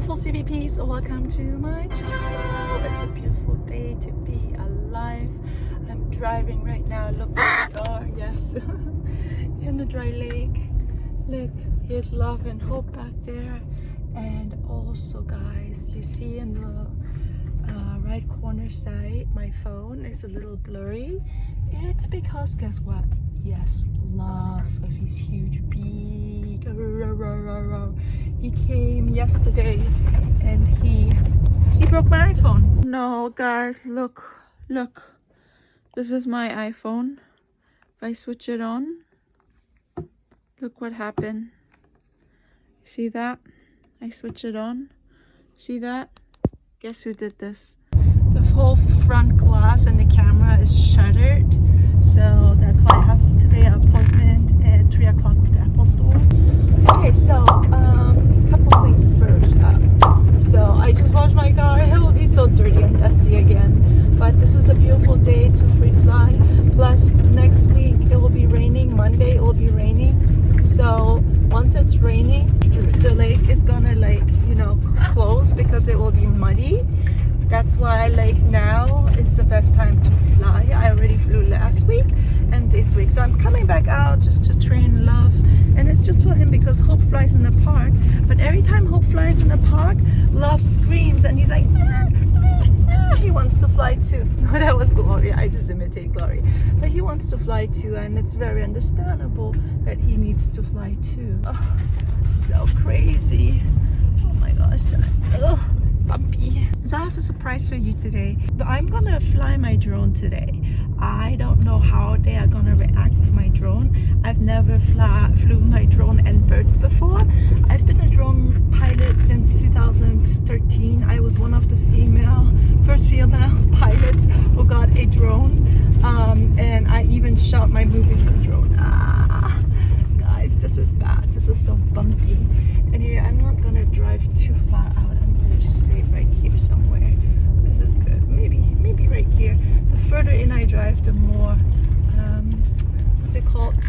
beautiful CVPs, welcome to my channel. It's a beautiful day to be alive. I'm driving right now. Look where we are. Yes, in the dry lake. Look, here's love and hope back there. And also, guys, you see in the right corner side, my phone is a little blurry. It's because, guess what? Yes, love with his huge beak. He came yesterday and he broke my iPhone. No, guys, look. This is my iPhone. If I switch it on, look what happened. See that? I switch it on. See that? Guess who did this? The whole front glass and the camera is shattered. So that's why I have today an appointment at 3 o'clock with the Apple store. Okay, so a couple of things first. So I just washed my car. It will be so dirty and dusty again. But this is a beautiful day to free fly. Plus next week it will be raining. Monday it will be raining. So once it's raining, the lake is gonna close because it will be muddy. That's why now is the best time to fly. I already flew last week and this week. So I'm coming back out just to train Love. And it's just for him because Hope flies in the park. But every time Hope flies in the park, Love screams and he's like, he wants to fly too. No, that was Gloria. I just imitate Gloria. But he wants to fly too, and it's very understandable that he needs to fly too. Oh, so crazy. Oh my gosh. Puppy. So I have a surprise for you today. I'm gonna fly my drone today. I don't know how they are gonna react with my drone. I've never flew my drone and birds before. I've been a drone pilot since 2013. I was one of the first female pilots who got a drone, and I even shot my movie with a drone. Guys, this is bad. This is so bumpy. Anyway, I'm not gonna drive too far out. Just stay right here somewhere. This is good. Maybe right here. The further in I drive, the more what's it called?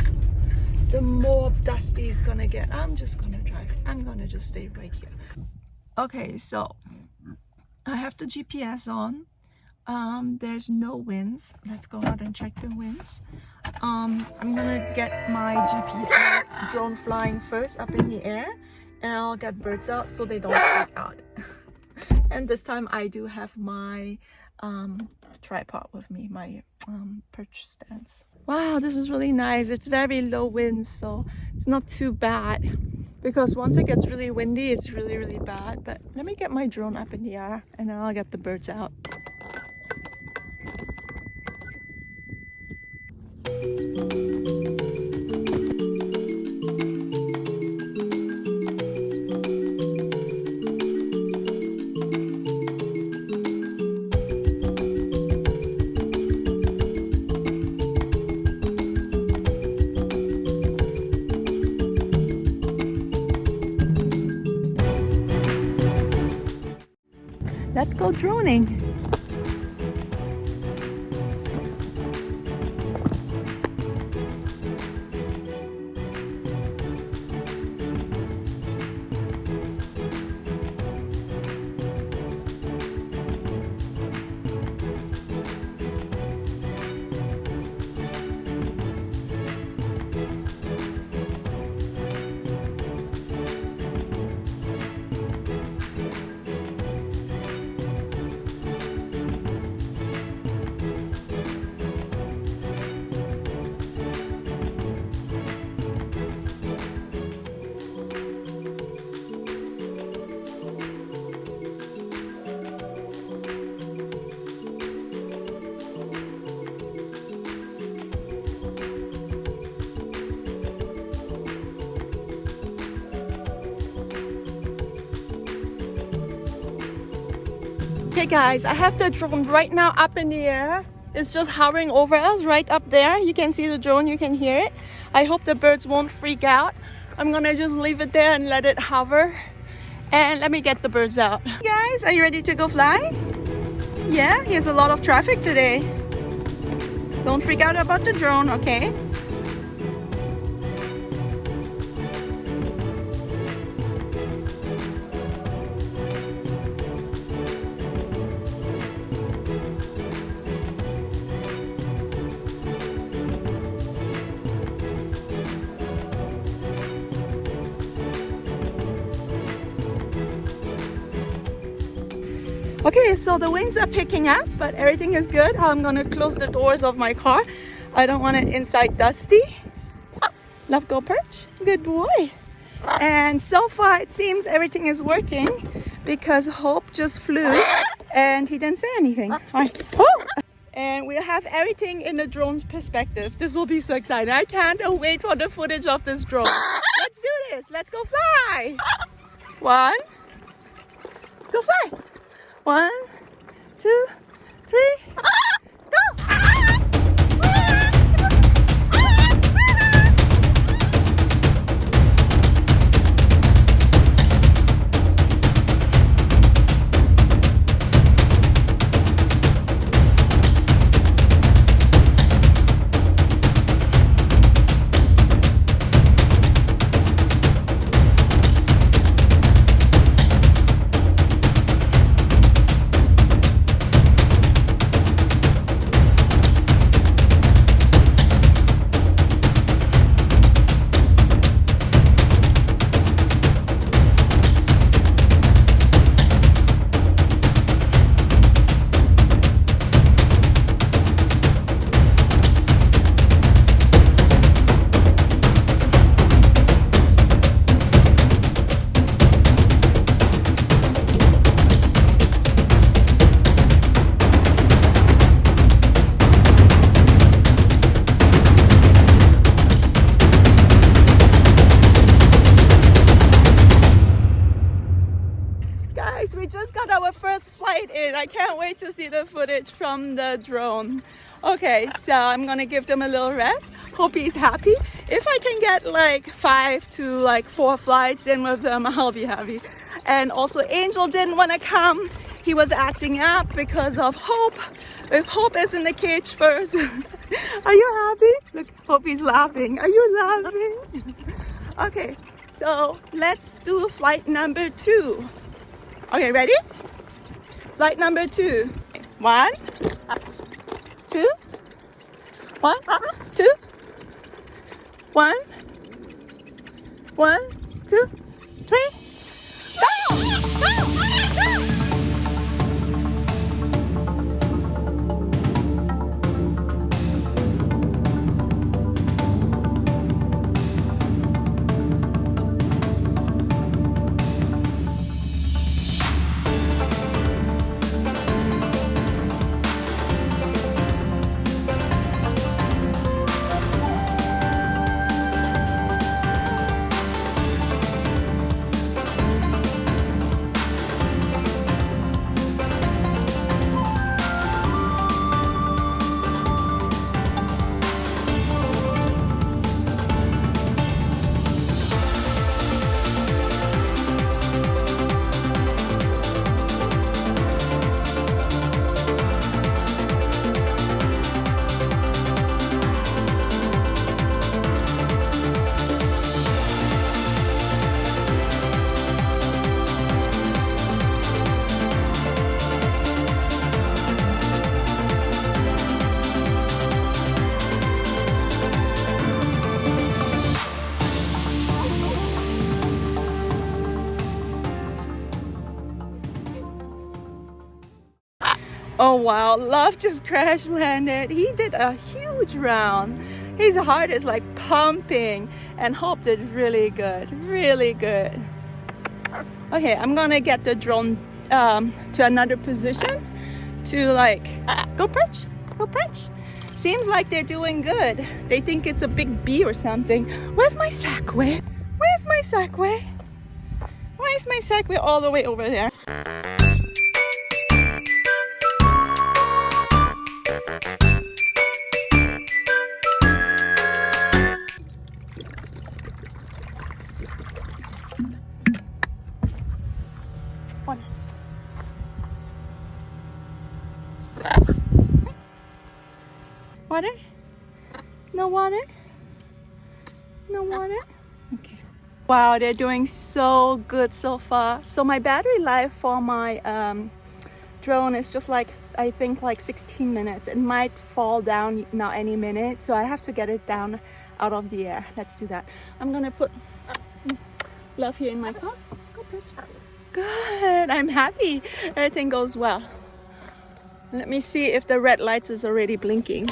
The more dusty it's gonna get. I'm just gonna drive. I'm gonna just stay right here. Okay, so I have the GPS on. There's no winds. Let's go out and check the winds. I'm gonna get my GPS drone flying first up in the air, and I'll get birds out so they don't freak out. And this time I do have my tripod with me, my perch stands. Wow, this is really nice. It's very low winds, so it's not too bad. Because once it gets really windy, it's really bad. But let me get my drone up in the air and then I'll get the birds out. Let's go droning. Okay guys, I have the drone right now up in the air. It's just hovering over us right up there. You can see the drone, you can hear it. I hope the birds won't freak out. I'm gonna just leave it there and let it hover. And let me get the birds out. Guys, are you ready to go fly? Yeah, here's a lot of traffic today. Don't freak out about the drone, okay? Okay, so the winds are picking up, but everything is good. I'm gonna close the doors of my car. I don't want it inside dusty. Love go perch, good boy. And so far it seems everything is working because Hope just flew and he didn't say anything. All right. Oh! And we'll have everything in the drone's perspective. This will be so exciting. I can't wait for the footage of this drone. Let's do this. Let's go fly. One. Let's go fly. 1, 2, 3. Go. We just got our first flight in. I can't wait to see the footage from the drone. Okay, so I'm gonna give them a little rest. Hope he's happy. If I can get like 5 to 4 flights in with them, I'll be happy. And also Angel didn't want to come. He was acting up because of Hope. If Hope is in the cage first. Are you happy? Look, Hope is laughing. Are you laughing? Okay, so let's do flight number 2. Okay, ready? Flight number 2. 1, 2, 1, 2, 1, 1, 2, 3. Go! Go! Go! Oh wow, Love just crash landed. He did a huge round. His heart is like pumping, and Hope did really good, really good. Okay, I'm gonna get the drone to another position to go perch, go perch. Seems like they're doing good. They think it's a big bee or something. Where's my Segway? Where's my Segway? Why is my Segway all the way over there? Water? No water? No water? Okay. Wow, they're doing so good so far. So my battery life for my drone is just I think 16 minutes. It might fall down now any minute, so I have to get it down out of the air. Let's do that. I'm gonna put Love here in my car. Go perch. Good. I'm happy. Everything goes well. Let me see if the red lights is already blinking.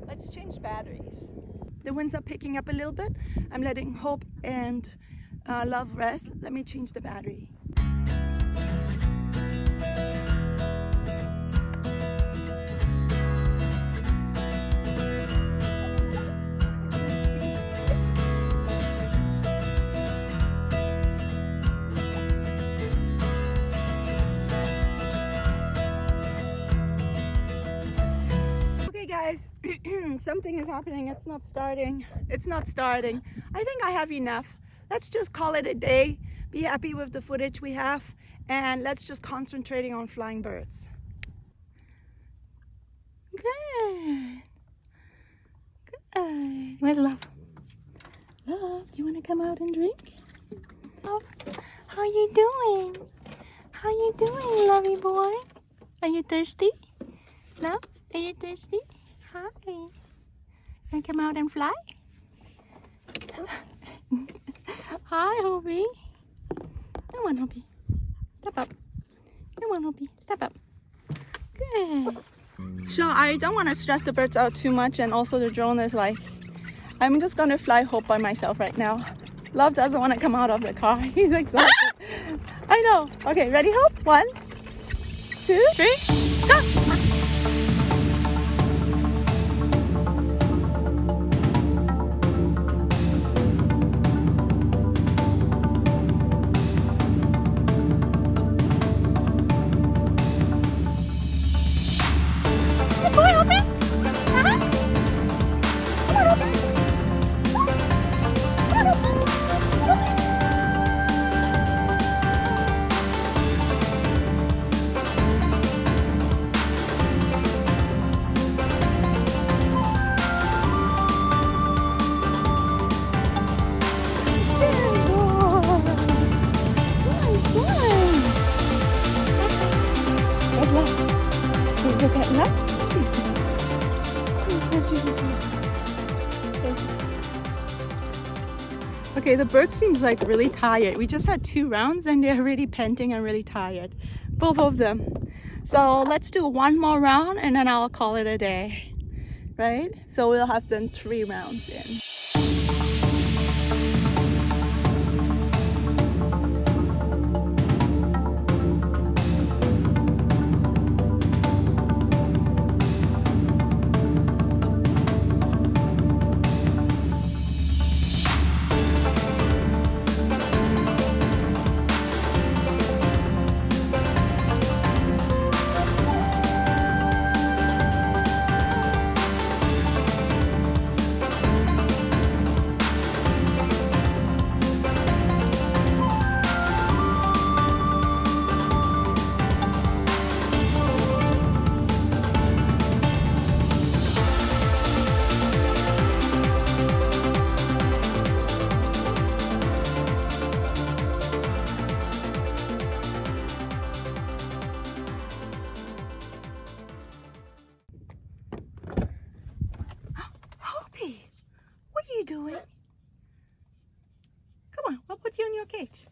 Let's change batteries. The winds are picking up a little bit. I'm letting hope and love rest. Let me change the battery. Guys, something is happening. It's not starting. I think I have enough. Let's just call it a day. Be happy with the footage we have, and let's just concentrating on flying birds. Good. Where's Love? Love, do you want to come out and drink? Love, how you doing? How you doing, lovey boy? Are you thirsty? Love, are you thirsty? Hi. Want to come out and fly? Hi, Hobie. Come on, Hobie. Step up. Come on, Hobie. Step up. Good. So I don't want to stress the birds out too much, and also the drone is like, I'm just going to fly Hope by myself right now. Love doesn't want to come out of the car. He's exhausted. I know. Okay, ready, Hope? 1, 2, 3, go! Okay, the bird seems like really tired. We just had 2 rounds and they're really panting and really tired. Both of them. So let's do 1 more round and then I'll call it a day. Right? So we'll have done 3 rounds in. Doing? Come on, I'll put you in your cage.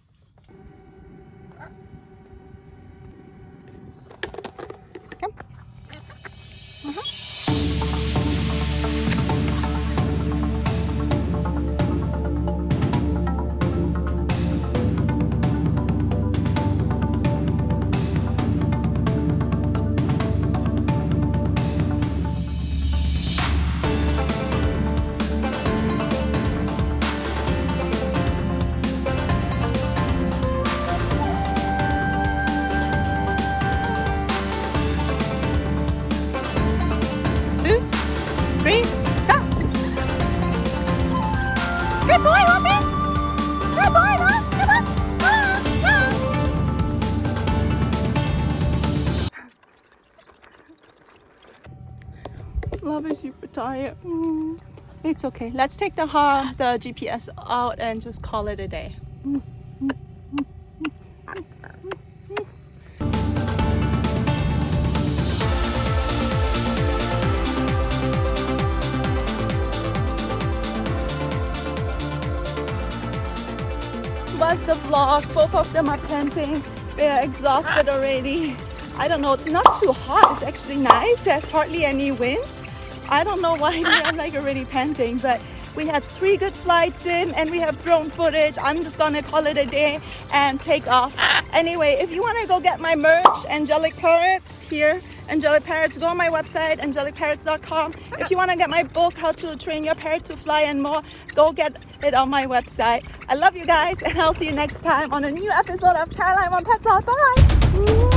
Come. Good boy, Hoppy! Good boy, love! Come on! Love is super tired. It's okay. Let's take the GPS out and just call it a day. was the vlog. Both of them are panting. They are exhausted already. I don't know, it's not too hot. It's actually nice. There's hardly any wind. I don't know why they are like already panting, but we had 3 good flights in and we have drone footage. I'm just gonna call it a day and take off. Anyway, if you wanna go get my merch, Angelic Parrots, here, Angelic Parrots, go on my website, angelicparrots.com. If you wanna get my book, How to Train Your Parrot to Fly and more, go get it on my website. I love you guys and I'll see you next time on a new episode of Carolin on Petzholdt. Bye!